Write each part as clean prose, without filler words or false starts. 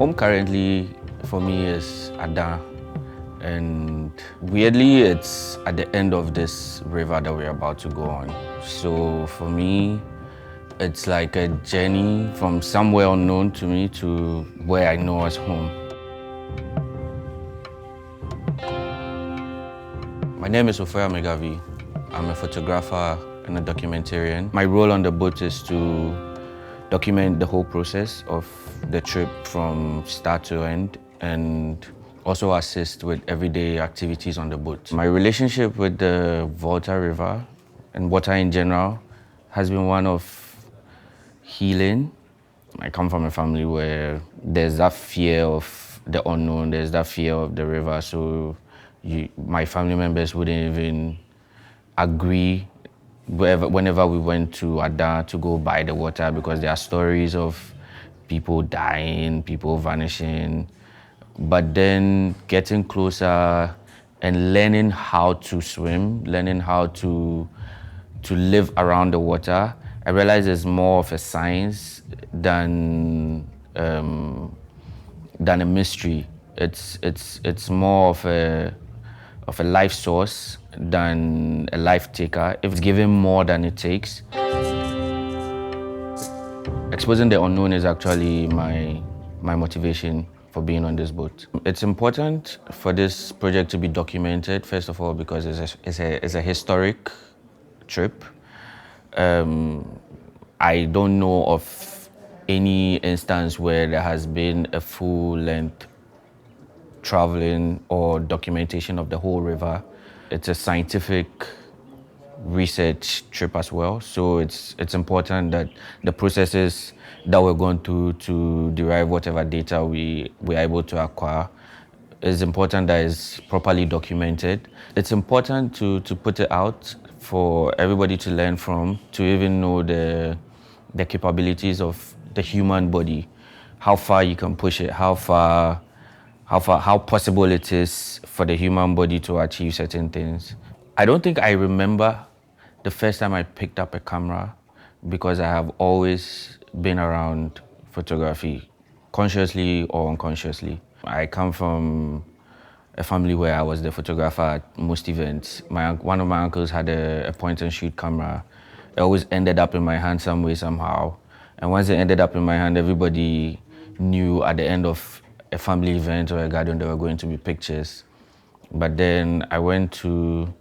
Home currently for me is Ada, and weirdly it's at the end of this river that we're about to go on. So for me, it's like a journey from somewhere unknown to me to where I know as home. My name is Ofoe Amegavie. I'm a photographer and a documentarian. My role on the boat is to document the whole process of the trip from start to end and also assist with everyday activities on the boat. My relationship with the Volta River and water in general has been one of healing. I come from a family where there's that fear of the unknown, there's that fear of the river, so my family members wouldn't even agree whenever we went to Ada to go by the water because there are stories of people dying, people vanishing. But then getting closer and learning how to swim, learning how to live around the water, I realized it's more of a science than a mystery. It's more of a life source than a life taker. If it's given more than it takes. Exposing the unknown is actually my motivation for being on this boat. It's important for this project to be documented, first of all, because it's a historic trip. I don't know of any instance where there has been a full-length traveling or documentation of the whole river. It's a scientific research trip as well, so it's important that the processes that we're going through to derive whatever data we're able to acquire, it's important that it's properly documented. It's important to put it out for everybody to learn from, to even know the capabilities of the human body, how far you can push it, how possible it is for the human body to achieve certain things. I don't think I remember the first time I picked up a camera because I have always been around photography, consciously or unconsciously. I come from a family where I was the photographer at most events. One of my uncles had a point-and-shoot camera. It always ended up in my hand some way, somehow. And once it ended up in my hand, everybody knew at the end of a family event or a gathering there were going to be pictures. But then I went to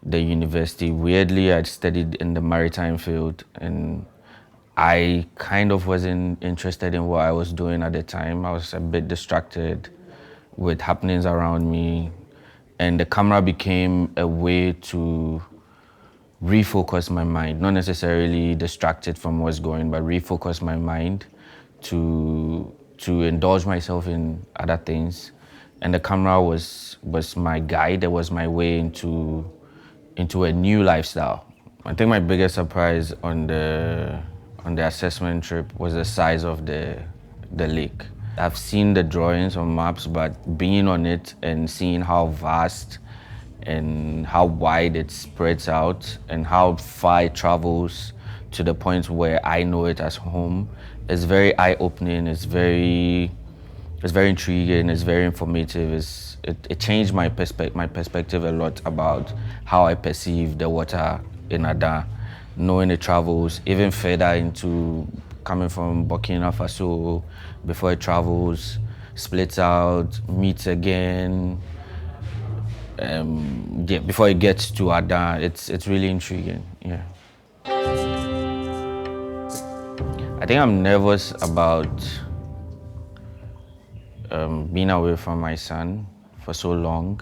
the university. Weirdly, I'd studied in the maritime field and I kind of wasn't interested in what I was doing at the time. I was a bit distracted with happenings around me, and the camera became a way to refocus my mind, not necessarily distracted from what's going, but refocus my mind to indulge myself in other things. And the camera was my guide. It was my way into a new lifestyle. I think my biggest surprise on the assessment trip was the size of the lake. I've seen the drawings on maps, but being on it and seeing how vast and how wide it spreads out and how far it travels to the point where I know it as home is very eye-opening. It's very intriguing. It's very informative. It changed my perspective a lot about how I perceive the water in Ada, knowing it travels even further into coming from Burkina Faso before it travels, splits out, meets again. Before it gets to Ada, it's really intriguing. Yeah. I think I'm nervous about being away from my son for so long.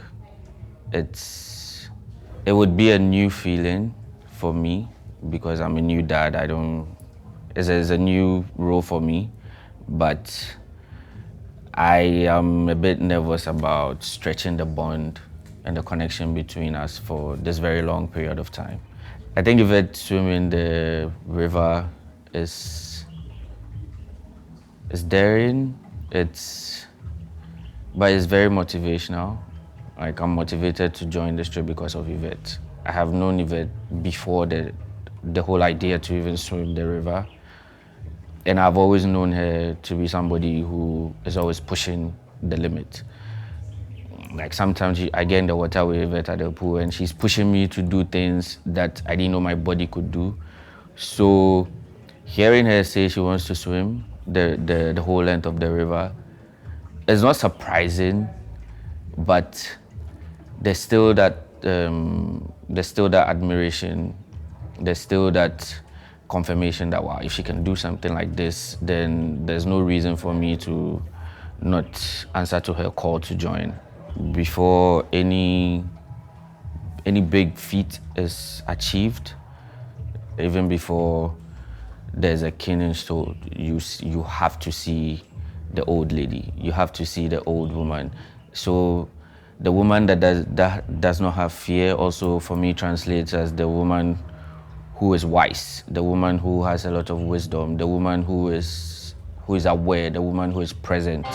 It would be a new feeling for me because I'm a new dad. It's a new role for me, but I am a bit nervous about stretching the bond and the connection between us for this very long period of time. I think if it swimming the river is daring, but it's very motivational. Like, I'm motivated to join this trip because of Yvette. I have known Yvette before the whole idea to even swim the river. And I've always known her to be somebody who is always pushing the limit. Like sometimes I get in the water with Yvette at the pool and she's pushing me to do things that I didn't know my body could do. So hearing her say she wants to swim the whole length of the river, it's not surprising, but there's still that admiration, there's still that confirmation that, wow, if she can do something like this, then there's no reason for me to not answer to her call to join. Before any big feat is achieved, even before there's a king installed, you have to see the old lady, you have to see the old woman. So the woman that does not have fear also for me translates as the woman who is wise, the woman who has a lot of wisdom, the woman who is aware, the woman who is present.